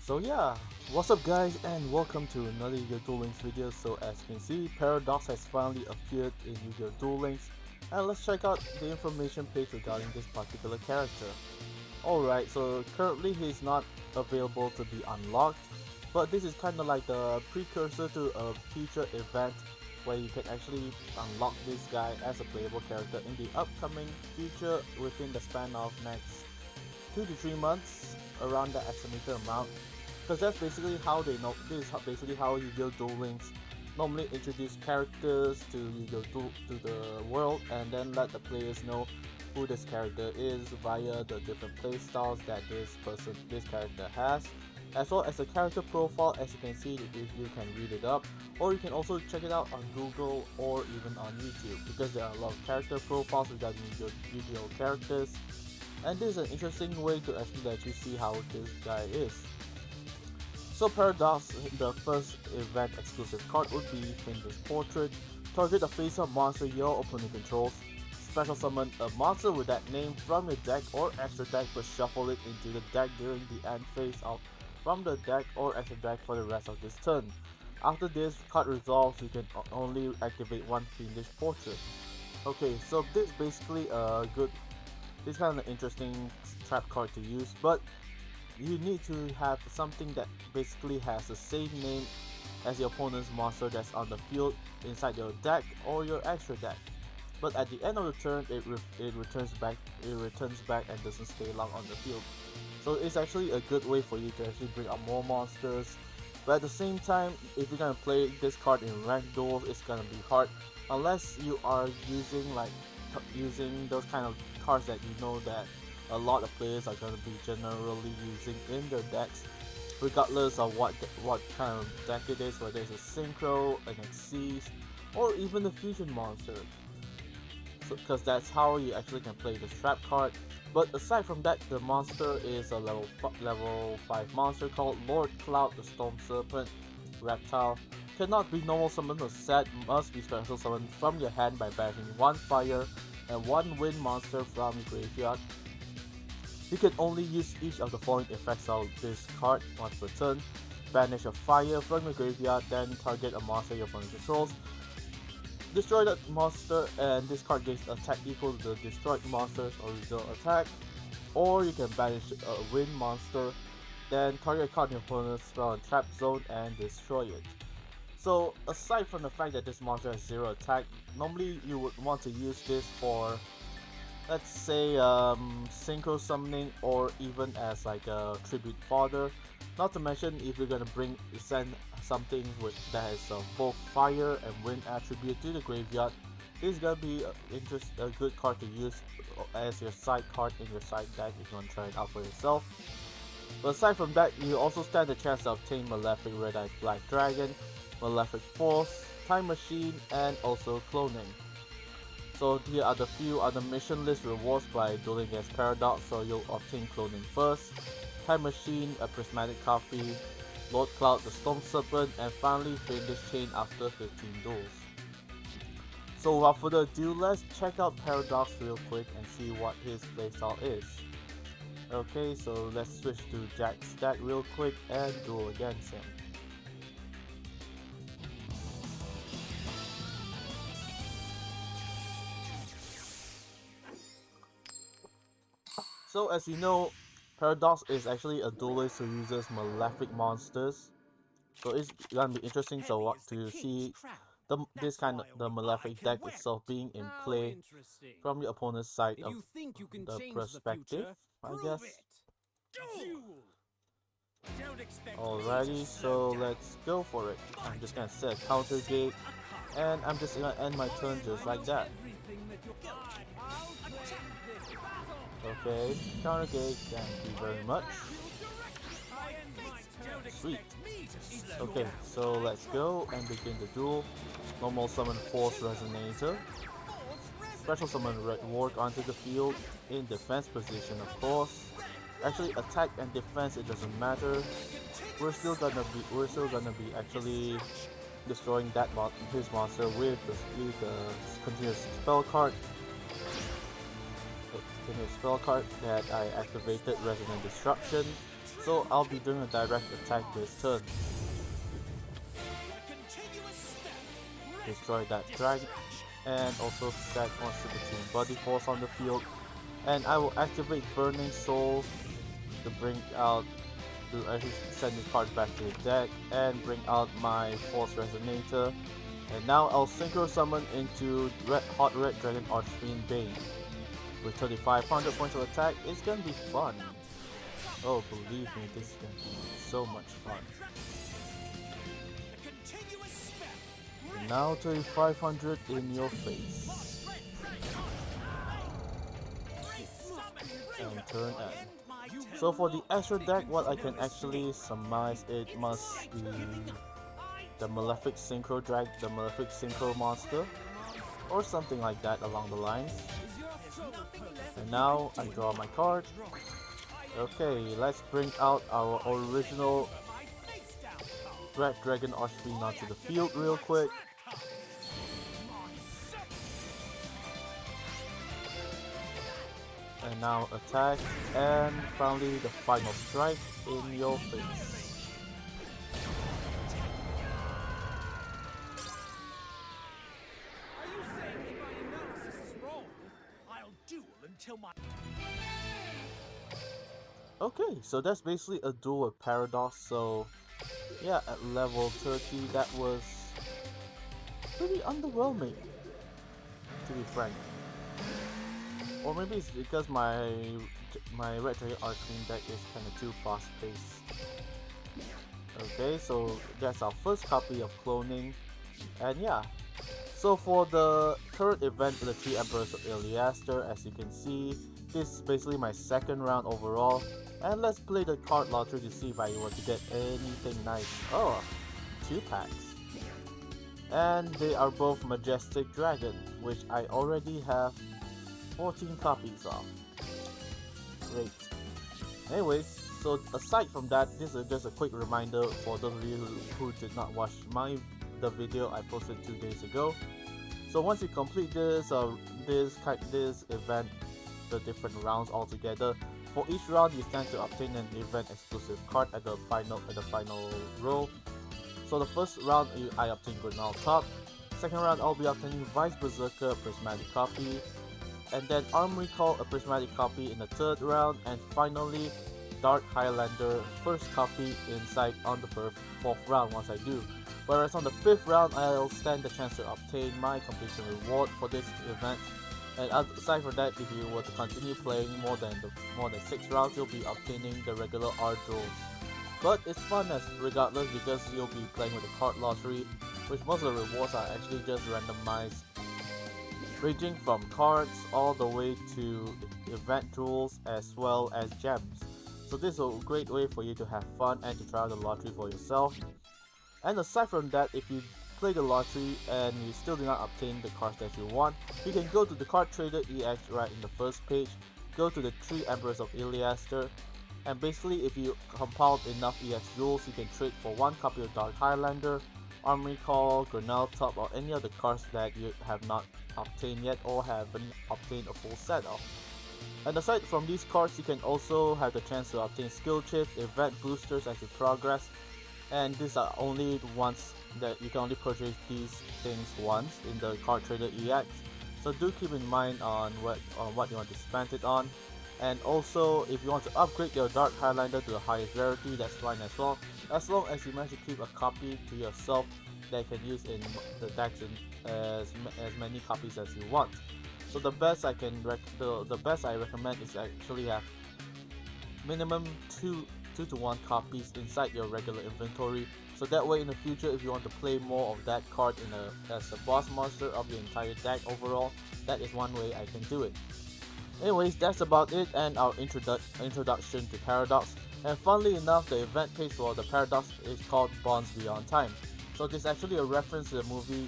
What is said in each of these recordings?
So yeah, what's up guys and welcome to another YuGiOh Duel Links video. So as you can see, Paradox has finally appeared in YuGiOh Duel Links, and let's check out the information page regarding this particular character. Alright, so currently he's not available to be unlocked, but this is kind of like the precursor to a future event where you can actually unlock this guy as a playable character in the upcoming future within the span of next 2 to 3 months, around that estimated amount, because that's basically how they know. This is basically how YuGiOh Duel Links normally introduce characters to to the world, and then let the players know who this character is via the different playstyles that this character has, as well as a character profile. As you can see, if you can read it up, or you can also check it out on Google or even on YouTube, because there are a lot of character profiles regarding YuGiOh characters, and this is an interesting way to actually let you see how this guy is. So Paradox, the first event exclusive card would be Fiendish Portrait. Target a face-up monster your opponent controls. Special summon a monster with that name from your deck or extra deck, but shuffle it into the deck during the end phase out from the deck or extra deck for the rest of this turn. After this card resolves, you can only activate one Fiendish Portrait. Okay, so this is basically a good, this kind of interesting trap card to use, but you need to have something that basically has the same name as your opponent's monster that's on the field inside your deck or your extra deck. But at the end of the turn, it returns back. It returns back and doesn't stay long on the field. So it's actually a good way for you to actually bring up more monsters. But at the same time, if you're gonna play this card in ranked duels, it's gonna be hard unless you are using those kind of cards that you know that a lot of players are going to be generally using in their decks, regardless of what kind of deck it is, whether it's a Synchro, an Xyz, or even a Fusion monster. So, because that's how you actually can play this trap card. But aside from that, the monster is a level 5 monster called Lord Cloud, the Storm Serpent Reptile. Cannot be normal summoned or set, must be special summoned from your hand by banishing one fire and one wind monster from your graveyard. You can only use each of the following effects of this card once per turn. Banish a fire from your graveyard, then target a monster your opponent controls. Destroy that monster, and this card gains attack equal to the destroyed monster's original attack. Or you can banish a wind monster, then target a card in your opponent's spell and trap zone and destroy it. So aside from the fact that this monster has 0 attack, normally you would want to use this for, let's say, synchro summoning, or even as like a tribute fodder. Not to mention, if you're gonna send something that has both fire and wind attribute to the graveyard, this is gonna be a good card to use as your side card in your side deck if you want to try it out for yourself. But aside from that, you also stand a chance to obtain Malefic Red Eye Black Dragon, Malefic Force, Time Machine, and also cloning. So here are the few other mission list rewards by dueling against Paradox. So you'll obtain cloning first, Time Machine, a prismatic copy, Lord Cloud, the Storm Serpent, and finally Fiendish Chain after 15 duels. So without further ado, let's check out Paradox real quick and see what his playstyle is. Okay, so let's switch to Jack's deck real quick and duel against him. So as you know, Paradox is actually a duelist who uses Malefic monsters. So it's gonna be interesting to see the Malefic deck itself being in play from the opponent's side of the perspective, I guess. Alrighty, so let's go for it. I'm just gonna set a counter gate, and I'm just gonna end my turn just like that. Okay, counter gate, thank you very much. Sweet. Okay, so let's go and begin the duel. Normal summon Force Resonator. Special summon Red Ward onto the field in defense position, of course. Actually, attack and defense, it doesn't matter. We're still gonna be actually destroying his monster with the continuous spell card. Continuous spell card that I activated, Resonant Disruption. so I'll be doing a direct attack this turn. Destroy that dragon, and also stack one Super Team Body Force on the field. And I will activate Burning Soul to bring out, to actually send this card back to the deck and bring out my Force Resonator. And now I'll Synchro Summon into Hot Red Dragon Archfiend Bane. With 3500 points of attack, it's gonna be fun. Oh, believe me, this is gonna be so much fun. And now 3500 in your face. And turn end. So for the extra deck, what I can actually surmise, it must be the Malefic Synchro monster, or something like that along the lines. And now I draw my card. Okay, let's bring out our original Red Dragon Archfiend onto the field real quick. And now attack, and finally the final strike in your face. Are you saying that my analysis is wrong? I'll duel until my... Okay, so that's basically a duel with Paradox. So yeah, at level 30 that was pretty underwhelming, to be frank. Or maybe it's because my Red Dragon Archfiend deck is kinda too fast paced. Okay, so that's our first copy of cloning. And yeah, so for the current event for the 3 Emperors of Iliaster, as you can see, this is basically my second round overall. And let's play the card lottery to see if I want to get anything nice. Oh, 2 packs. And they are both Majestic Dragon, which I already have 14 copies of. Great. Anyways, so aside from that, this is just a quick reminder for those of you who did not watch the video I posted 2 days ago. So once you complete this event, the different rounds altogether, for each round you stand to obtain an event exclusive card at the final roll. So the first round I obtain Grenal Top. Second round I'll be obtaining Vice Berserker Prismatic Copy, and then Armory Call a Prismatic Copy in the third round, and finally Dark Highlander first copy inside on the fourth round once I do. Whereas on the 5th round I'll stand the chance to obtain my completion reward for this event. And aside from that, if you were to continue playing more than 6 rounds, you'll be obtaining the regular R duels. But it's fun regardless, because you'll be playing with the card lottery, which most of the rewards are actually just randomized, ranging from cards all the way to event duels as well as gems. So this is a great way for you to have fun and to try out the lottery for yourself. And aside from that, if you play the lottery and you still do not obtain the cards that you want, you can go to the Card Trader EX right in the first page, go to the 3 Emperors of Iliaster, and basically if you compiled enough EX duels, you can trade for 1 copy of Dark Highlander, Armory Call, Grenal Top, or any other cards that you have not obtained yet or haven't obtained a full set of. And aside from these cards, you can also have the chance to obtain skill chips, event boosters as you progress, and these are only the ones that you can only purchase these things once in the Card Trader EX. So do keep in mind on what you want to spend it on. And also, if you want to upgrade your Dark Highlander to the highest rarity, that's fine as well, as long as you manage to keep a copy to yourself that you can use in the decks in as many copies as you want. So the best I recommend is actually have minimum 2 to 1 copies inside your regular inventory, so that way in the future if you want to play more of that card as a boss monster of your entire deck overall, that is one way I can do it. Anyways, that's about it and our introduction to Paradox. And funnily enough, the event page for the Paradox is called Bonds Beyond Time. So this is actually a reference to the movie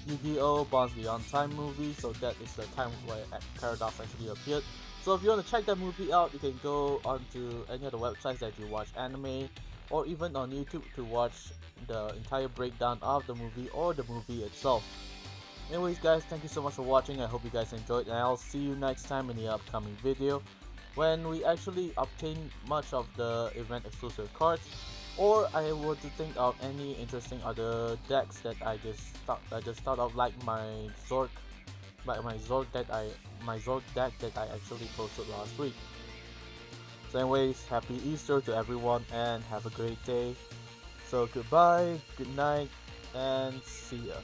YuGiOh Bonds Beyond Time movie, so that is the time where Paradox actually appeared. So if you want to check that movie out, you can go onto any of the websites that you watch anime, or even on YouTube to watch the entire breakdown of the movie or the movie itself. Anyways guys, thank you so much for watching, I hope you guys enjoyed, and I'll see you next time in the upcoming video. when we actually obtain much of the event exclusive cards, or I were to think of any interesting other decks that I just thought of, like my Zork deck that I actually posted last week. So anyways, happy Easter to everyone and have a great day. So goodbye, good night, and see ya.